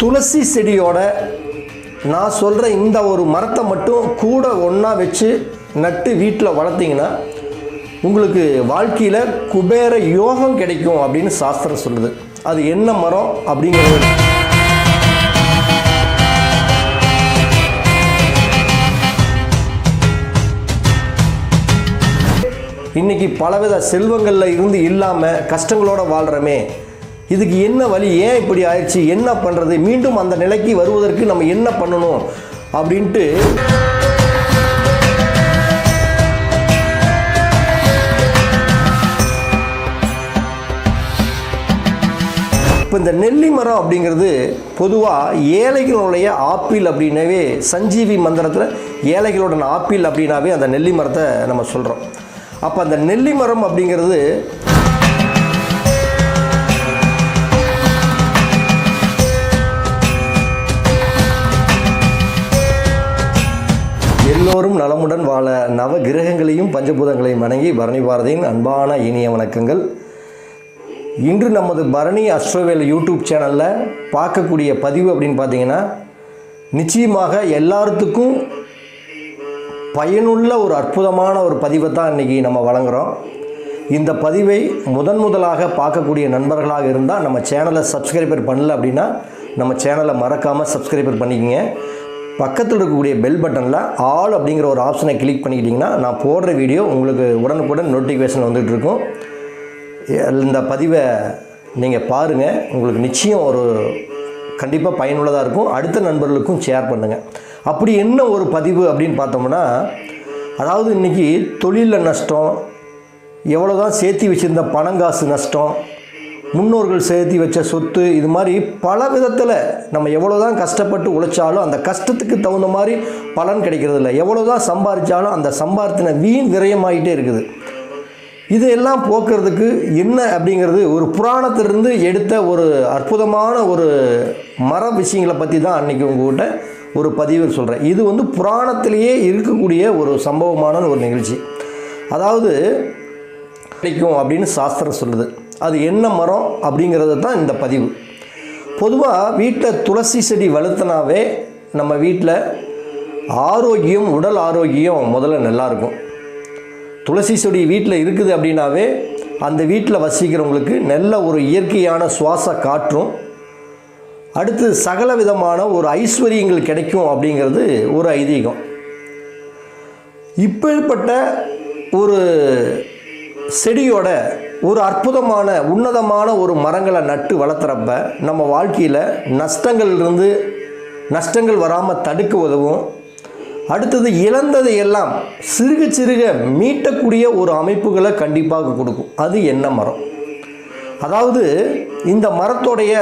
துளசி செடியோட நான் சொல்கிற இந்த ஒரு மரத்தை மட்டும் கூட ஒன்றா வச்சு நட்டு வீட்டில் வளர்த்திங்கன்னா உங்களுக்கு வாழ்க்கையில் குபேர யோகம் கிடைக்கும் அப்படின்னு சாஸ்திரம் சொல்லுது. அது என்ன மரம் அப்படிங்கிறது இன்றைக்கி பலவித செல்வங்களில் இருந்து இல்லாமல் கஷ்டங்களோடு வாழ்கிறோமே, இதுக்கு என்ன வழி, ஏன் இப்படி ஆயிடுச்சு, என்ன பண்ணுறது, மீண்டும் அந்த நிலைக்கு வருவதற்கு நம்ம என்ன பண்ணணும் அப்படின்ட்டு இப்போ இந்த நெல்லி மரம் அப்படிங்கிறது பொதுவாக ஏழைகளுடைய ஆப்பிள் அப்படின்னாவே சஞ்சீவி மந்திரத்தில் ஏழைகளோட ஆப்பிள் அப்படின்னாவே அந்த நெல்லி மரத்தை நம்ம சொல்கிறோம். அப்போ அந்த நெல்லி மரம் அப்படிங்கிறது எல்லோரும் நலமுடன் வாழ நவ கிரகங்களையும் பஞ்சபூதங்களையும் வணங்கி பரணி பாரதியின் அன்பான இனிய வணக்கங்கள். இன்று நமது பரணி அஸ்ட்ரோவேல் யூடியூப் சேனலில் பார்க்கக்கூடிய பதிவு அப்படின்னு பார்த்தீங்கன்னா, நிச்சயமாக எல்லாத்துக்கும் பயனுள்ள ஒரு அற்புதமான ஒரு பதிவை தான் இன்றைக்கி நம்ம வழங்குகிறோம். இந்த பதிவை முதலாக பார்க்கக்கூடிய நண்பர்களாக இருந்தால் நம்ம சேனலை சப்ஸ்கிரைபர் பண்ணல அப்படின்னா நம்ம சேனலை மறக்காமல் சப்ஸ்கிரைபர் பண்ணிக்கங்க. பக்கத்தில் இருக்கக்கூடிய பெல் பட்டனில் ஆல் அப்படிங்கிற ஒரு ஆப்ஷனை கிளிக் பண்ணிக்கிட்டிங்கன்னா நான் போடுற வீடியோ உங்களுக்கு உடனுக்குடன் நோட்டிஃபிகேஷன் வந்துகிட்டு இருக்கும். இந்த பதிவை நீங்கள் பாருங்கள், உங்களுக்கு நிச்சயம் ஒரு கண்டிப்பாக பயனுள்ளதாக இருக்கும். அடுத்த நண்பர்களுக்கும் ஷேர் பண்ணுங்கள். அப்படி என்ன ஒரு பதிவு அப்படின்னு பார்த்தோம்னா, அதாவது இன்றைக்கி தொழிலில் நஷ்டம், எவ்வளோ தான் சேர்த்து வச்சுருந்த பணங்காசு நஷ்டம், முன்னோர்கள் சேர்த்து வச்ச சொத்து, இது மாதிரி பல விதத்தில் நம்ம எவ்வளோ தான் கஷ்டப்பட்டு உழைச்சாலும் அந்த கஷ்டத்துக்கு தகுந்த மாதிரி பலன் கிடைக்கிறதில்ல. எவ்வளோ தான் சம்பாதிச்சாலும் அந்த சம்பாதித்தின வீண் விரயமாகிட்டே இருக்குது. இதையெல்லாம் போக்குறதுக்கு என்ன அப்படிங்கிறது ஒரு புராணத்திலிருந்து எடுத்த ஒரு அற்புதமான ஒரு மர விஷயங்களை பற்றி தான் அன்றைக்கி உங்கள்கிட்ட ஒரு பதிவில் சொல்கிறேன். இது புராணத்திலேயே இருக்கக்கூடிய ஒரு சம்பவமான ஒரு நிகழ்ச்சி. அதாவது கிடைக்கும் அப்படின்னு சாஸ்திரம் சொல்லுது. அது என்ன மரம் அப்படிங்கிறது தான் இந்த பதிவு. பொதுவாக வீட்டில் துளசி செடி வளர்த்தனாவே நம்ம வீட்டில் ஆரோக்கியம், உடல் ஆரோக்கியம் முதல்ல நல்லாயிருக்கும். துளசி செடி வீட்டில் இருக்குது அப்படின்னாவே அந்த வீட்டில் வசிக்கிறவங்களுக்கு நல்ல ஒரு இயற்கையான சுவாச காற்றும், அடுத்து சகல விதமான ஒரு ஐஸ்வர்யங்கள் கிடைக்கும் அப்படிங்கிறது ஒரு ஐதீகம். இப்படிப்பட்ட ஒரு செடியோட ஒரு அற்புதமான உன்னதமான ஒரு மரங்களை நட்டு வளர்த்துறப்ப நம்ம வாழ்க்கையில் நஷ்டங்கள் வராமல் தடுக்க உதவும். அடுத்தது இழந்ததை எல்லாம் சிறுக சிறுக மீட்டக்கூடிய ஒரு அமைப்புகளை கண்டிப்பாக கொடுக்கும். அது என்ன மரம்? அதாவது இந்த மரத்தோடைய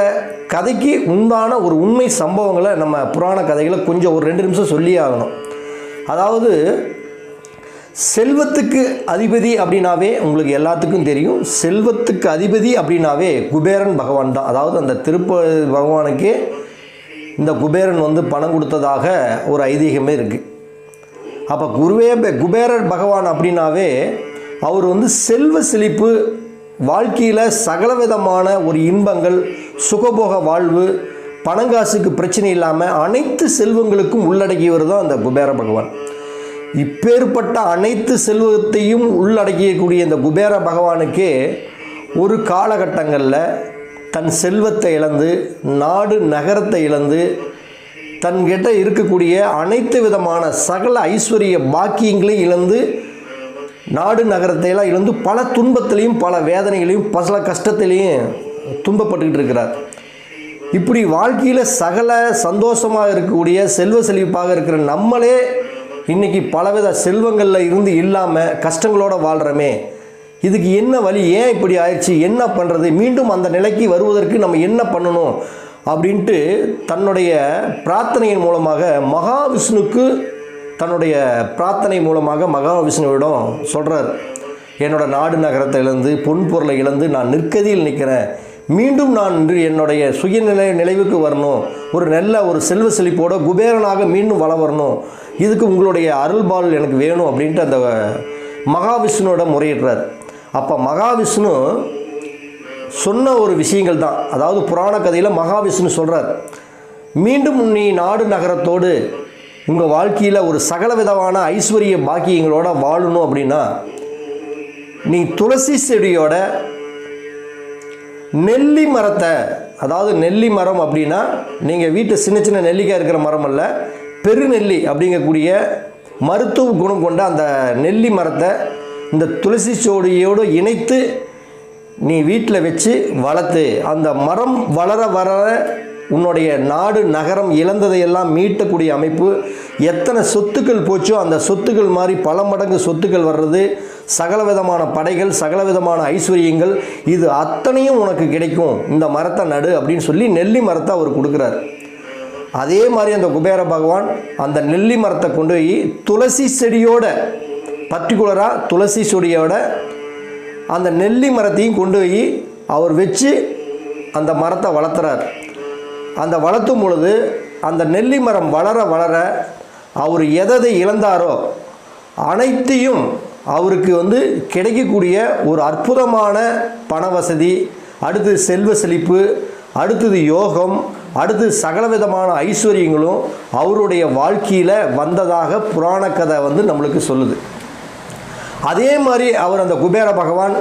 கதைக்கு உண்டான ஒரு உண்மை சம்பவங்களை நம்ம புராண கதைகளை கொஞ்சம் ஒரு 2 நிமிஷம் சொல்லியே ஆகணும். அதாவது செல்வத்துக்கு அதிபதி அப்படின்னாவே உங்களுக்கு எல்லாத்துக்கும் தெரியும், செல்வத்துக்கு அதிபதி அப்படின்னாவே குபேரன் பகவான் தான். அதாவது அந்த திருப்பதி பகவானுக்கே இந்த குபேரன் பணம் கொடுத்ததாக ஒரு ஐதீகமே இருக்குது. அப்போ குபேரர் பகவான் அப்படின்னாவே அவர் செல்வ செழிப்பு, வாழ்க்கையில் சகலவிதமான ஒரு இன்பங்கள், சுகபோக வாழ்வு, பணங்காசுக்கு பிரச்சனை இல்லாமல் அனைத்து செல்வங்களுக்கும் உள்ளடக்கியவர் தான் அந்த குபேர பகவான். இப்பேற்பட்ட அனைத்து செல்வத்தையும் உள்ளடக்கியக்கூடிய இந்த குபேர பகவானுக்கே ஒரு காலகட்டங்களில் தன் செல்வத்தை இழந்து, நாடு நகரத்தை இழந்து, தன்கிட்ட இருக்கக்கூடிய அனைத்து விதமான சகல ஐஸ்வர்ய பாக்கியங்களையும் இழந்து, நாடு நகரத்தையெல்லாம் இழந்து பல துன்பத்திலையும் பல வேதனைகளையும் பல கஷ்டத்திலையும் துன்பப்பட்டுக்கிட்டு இருக்கிறார். இப்படி வாழ்க்கையில் சகல சந்தோஷமாக இருக்கக்கூடிய செல்வ செழிப்பாக இருக்கிற நம்மளே இன்றைக்கி பலவித செல்வங்களில் இருந்து இல்லாமல் கஷ்டங்களோடு வாழ்கிறோமே, இதுக்கு என்ன வழி, ஏன் இப்படி ஆயிடுச்சு, என்ன பண்ணுறது, மீண்டும் அந்த நிலைக்கு வருவதற்கு நம்ம என்ன பண்ணணும் அப்படின்ட்டு தன்னுடைய பிரார்த்தனையின் மூலமாக மகாவிஷ்ணுக்கு தன்னுடைய பிரார்த்தனை மூலமாக மகாவிஷ்ணுவிடம் சொல்கிறார். என்னோட நாடு நகரத்தை இழந்து, பொன் பொருளை இழந்து நான் நிற்கதியில் நிற்கிறேன், மீண்டும் நான் என்னுடைய நிலைவுக்கு வரணும், ஒரு நல்ல ஒரு செல்வ செழிப்போட குபேரனாக மீண்டும் வளம் வரணும், இதுக்கு உங்களுடைய அருள்பால் எனக்கு வேணும் அப்படின்ட்டு அந்த மகாவிஷ்ணுவோட முறையிடுறார். அப்போ மகாவிஷ்ணு சொன்ன ஒரு விஷயங்கள் தான். அதாவது புராண கதையில் மகாவிஷ்ணு சொல்கிறார், மீண்டும் நீ நாடு நகரத்தோடு உங்கள் வாழ்க்கையில் ஒரு சகல விதமான ஐஸ்வர்ய பாக்கியங்களோட வாழணும் அப்படின்னா நீ துளசி செடியோட நெல்லி மரத்தை, அதாவது நெல்லி மரம் அப்படின்னா நீங்கள் வீட்டில் சின்ன சின்ன நெல்லிக்காய் இருக்கிற மரம் அல்ல, பெருநெல்லி அப்படிங்கக்கூடிய மருத்துவ குணம் கொண்ட அந்த நெல்லி மரத்தை இந்த துளசி செடியோடு இணைத்து நீ வீட்டில் வச்சு வளர்த்து அந்த மரம் வளர வளர உன்னுடைய நாடு நகரம் இழந்ததையெல்லாம் மீட்டக்கூடிய அமைப்பு, எத்தனை சொத்துக்கள் போச்சோ அந்த சொத்துக்கள் மாதிரி பல மடங்கு சொத்துக்கள் வர்றது, சகல விதமான படைகள், சகல விதமான ஐஸ்வர்யங்கள், இது அத்தனையும் உனக்கு கிடைக்கும் இந்த மரத்தை நடு அப்படின்னு சொல்லி நெல்லி மரத்தை அவர் கொடுக்குறார். அதே மாதிரி அந்த குபேர பகவான் அந்த நெல்லி மரத்தை கொண்டு போய் துளசி செடியோட, பர்டிகுலராக துளசி செடியோட அந்த நெல்லி மரத்தையும் கொண்டு போய் அவர் வச்சு அந்த மரத்தை வளர்த்துறார். அந்த வளர்த்தும் பொழுது அந்த நெல்லி மரம் வளர வளர அவர் எதை இழந்தாரோ அனைத்தையும் அவருக்கு கிடைக்கக்கூடிய ஒரு அற்புதமான பண வசதி, அடுத்தது செல்வ செழிப்பு, அடுத்தது யோகம், அடுத்து சகல விதமான ஐஸ்வர்யங்களும் அவருடைய வாழ்க்கையில் வந்ததாக புராண கதை நம்மளுக்கு சொல்லுது. அதே மாதிரி அவர் அந்த குபேர பகவான்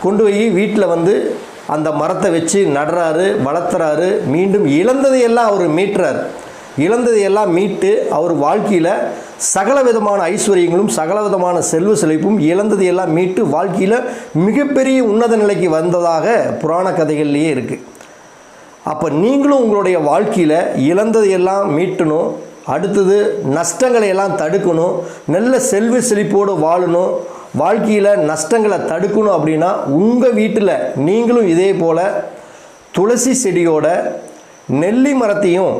கொண்டு போய் வீட்டில் அந்த மரத்தை வச்சு நடுறாரு, வளர்த்துறாரு. மீண்டும் இழந்ததையெல்லாம் அவர் மீட்டுறார். இழந்ததையெல்லாம் மீட்டு அவர் வாழ்க்கையில் சகல விதமான ஐஸ்வர்யங்களும் சகல விதமான செல்வ செழிப்பும் இழந்ததையெல்லாம் மீட்டு வாழ்க்கையில் மிகப்பெரிய உன்னத நிலைக்கு வந்ததாக புராண கதைகள்லேயே இருக்குது. அப்போ நீங்களும் உங்களுடைய வாழ்க்கையில் இழந்ததையெல்லாம் மீட்டணும், அடுத்தது நஷ்டங்களை எல்லாம் தடுக்கணும், நல்ல செல்வ செழிப்போடு வாழணும், வாழ்க்கையில் நஷ்டங்களை தடுக்கணும் அப்படின்னா உங்கள் வீட்டில் நீங்களும் இதே போல் துளசி செடியோட நெல்லி மரத்தையும்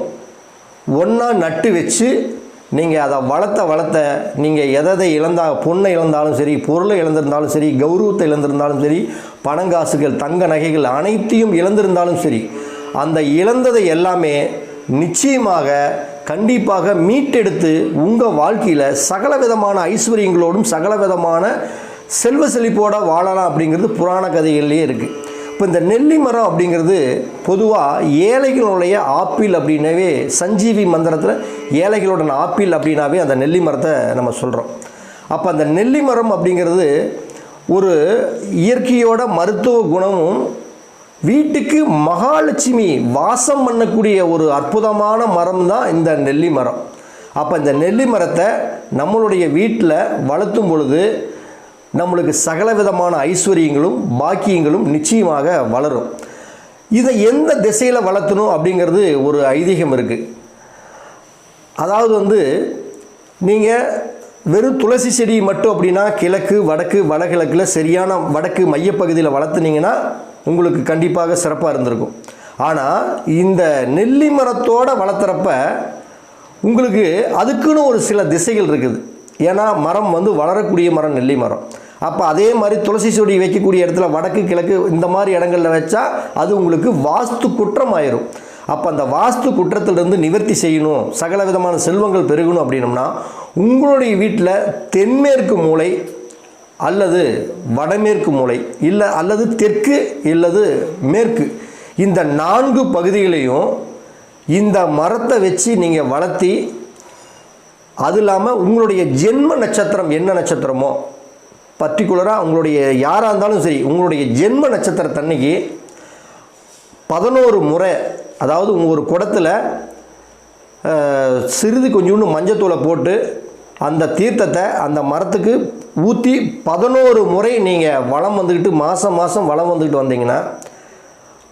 ஒன்றா நட்டு வச்சு நீங்கள் அதை வளர்த்த நீங்கள் எதை பொண்ணை இழந்தாலும் சரி, பொருளை இழந்திருந்தாலும் சரி, கௌரவத்தை இழந்திருந்தாலும் சரி, பணங்காசுகள், தங்க நகைகள் அனைத்தையும் இழந்திருந்தாலும் சரி, அந்த இழந்ததை எல்லாமே நிச்சயமாக கண்டிப்பாக மீட்டெடுத்து உங்கள் வாழ்க்கையில் சகல விதமான ஐஸ்வர்யங்களோடும் சகல விதமான செல்வ செழிப்போடு வாழலாம் அப்படிங்கிறது புராண கதைகள்லேயே இருக்குது. இப்போ இந்த நெல்லி மரம் அப்படிங்கிறது பொதுவாக ஏழைகளுடைய ஆப்பிள் அப்படின்னாவே, சஞ்சீவி மந்திரத்தில் ஏழைகளோட ஆப்பிள் அப்படின்னாவே அந்த நெல்லி மரத்தை நம்ம சொல்கிறோம். அப்போ அந்த நெல்லி மரம் அப்படிங்கிறது ஒரு இயற்கையோட மருத்துவ குணமும், வீட்டுக்கு மகாலட்சுமி வாசம் பண்ணக்கூடிய ஒரு அற்புதமான மரம் தான் இந்த நெல்லி மரம். அப்போ இந்த நெல்லி மரத்தை நம்மளுடைய வீட்டில் வளர்த்தும் பொழுது நம்மளுக்கு சகல விதமான ஐஸ்வர்யங்களும் பாக்கியங்களும் நிச்சயமாக வளரும். இதை எந்த திசையில் வளர்த்தணும் அப்படிங்கிறது ஒரு ஐதீகம் இருக்குது. அதாவது நீங்கள் வெறும் துளசி செடி மட்டும் அப்படின்னா கிழக்கு வடக்கு வடகிழக்கில் சரியான வடக்கு மையப்பகுதியில் வளர்த்துனீங்கன்னா உங்களுக்கு கண்டிப்பாக சிறப்பாக இருந்திருக்கும். ஆனால் இந்த நெல்லி மரத்தோடு வளர்த்துறப்ப உங்களுக்கு அதுக்குன்னு ஒரு சில திசைகள் இருக்குது. ஏன்னா மரம் வளரக்கூடிய மரம் நெல்லி மரம். அப்போ அதே மாதிரி துளசி செடி வைக்கக்கூடிய இடத்துல வடக்கு கிழக்கு இந்த மாதிரி இடங்களில் வச்சா அது உங்களுக்கு வாஸ்து குற்றம் ஆயிரும். அப்போ அந்த வாஸ்து குற்றத்திலிருந்து நிவர்த்தி செய்யணும், சகல விதமான செல்வங்கள் பெருகணும் அப்படின்னம்னா உங்களுடைய வீட்டில் தென்மேற்கு மூலை அல்லது வடமேற்கு மூலை இல்லை அல்லது தெற்கு இல்லது மேற்கு, இந்த 4 பகுதிகளையும் இந்த மரத்தை வச்சு நீங்கள் வளர்த்தி, அது இல்லாமல் உங்களுடைய ஜென்ம நட்சத்திரம் என்ன நட்சத்திரமோ, பர்டிகுலராக உங்களுடைய யாராக இருந்தாலும் சரி, உங்களுடைய ஜென்ம நட்சத்திரத்தன்னைக்கு 11 முறை, அதாவது ஒரு குடத்தில் சிறிது கொஞ்சோண்டு மஞ்சத்தூளை போட்டு அந்த தீர்த்தத்தை அந்த மரத்துக்கு ஊற்றி 11 முறை நீங்கள் வளம் மாதம் மாதம் வளம் வந்தீங்கன்னா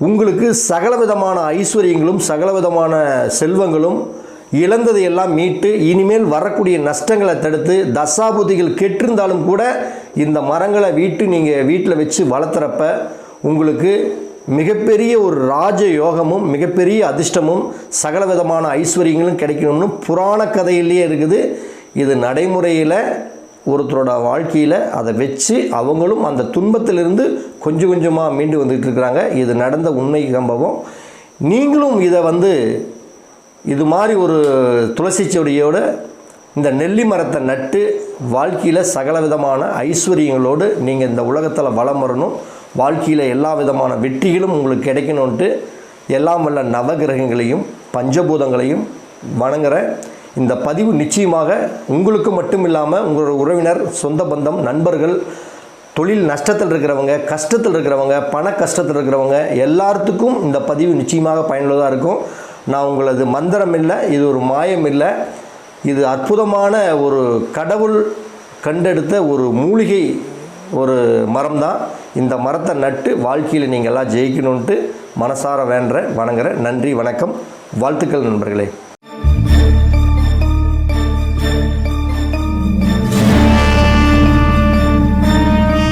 உங்களுக்கு சகல விதமான ஐஸ்வர்யங்களும் சகல விதமான செல்வங்களும் இழந்ததையெல்லாம் மீட்டு இனிமேல் வரக்கூடிய நஷ்டங்களை தடுத்து, தசாபுதிகள் கெட்டிருந்தாலும் கூட இந்த மரங்களை நீங்கள் வீட்டில் வச்சு வளர்த்துறப்ப உங்களுக்கு மிகப்பெரிய ஒரு ராஜ யோகமும் மிகப்பெரிய அதிர்ஷ்டமும் சகல விதமான ஐஸ்வர்யங்களும் கிடைக்கணும்னு புராண கதையிலேயே இருக்குது. இது நடைமுறையில் ஒருத்தரோட வாழ்க்கையில் அதை வச்சு அவங்களும் அந்த துன்பத்திலிருந்து கொஞ்சம் கொஞ்சமாக மீண்டு வந்துட்டு இருக்கிறாங்க. இது நடந்த உண்மை சம்பவம். நீங்களும் இதை இது மாதிரி ஒரு துளசி செடியோடு இந்த நெல்லி மரத்தை நட்டு வாழ்க்கையில் சகல விதமான ஐஸ்வர்யங்களோடு நீங்கள் இந்த உலகத்தில் வளம் வரணும், வாழ்க்கையில் எல்லா விதமான வெற்றிகளும் உங்களுக்கு கிடைக்கணுன்ட்டு எல்லாம் வல்ல நவகிரகங்களையும் பஞ்சபூதங்களையும் வணங்குகிறேன். இந்த பதிவு நிச்சயமாக உங்களுக்கு மட்டும் இல்லாமல் உங்களோட உறவினர், சொந்த பந்தம், நண்பர்கள், தொழில் நஷ்டத்தில் இருக்கிறவங்க, கஷ்டத்தில் இருக்கிறவங்க, பண கஷ்டத்தில் இருக்கிறவங்க எல்லாத்துக்கும் இந்த பதிவு நிச்சயமாக பயனுள்ளதாக இருக்கும். நான் உங்களது மந்திரம் இல்லை, இது ஒரு மாயம் இல்லை, இது அற்புதமான ஒரு கடவுள் கண்டெடுத்த ஒரு மூலிகை, ஒரு மரம் தான். இந்த மரத்தை நட்டு வாழ்க்கையில் நீங்கள் எல்லாம் ஜெயிக்கணுன்ட்டு மனசார வேண்டுறேன், வணங்குறேன். நன்றி, வணக்கம், வாழ்த்துக்கள் நண்பர்களே.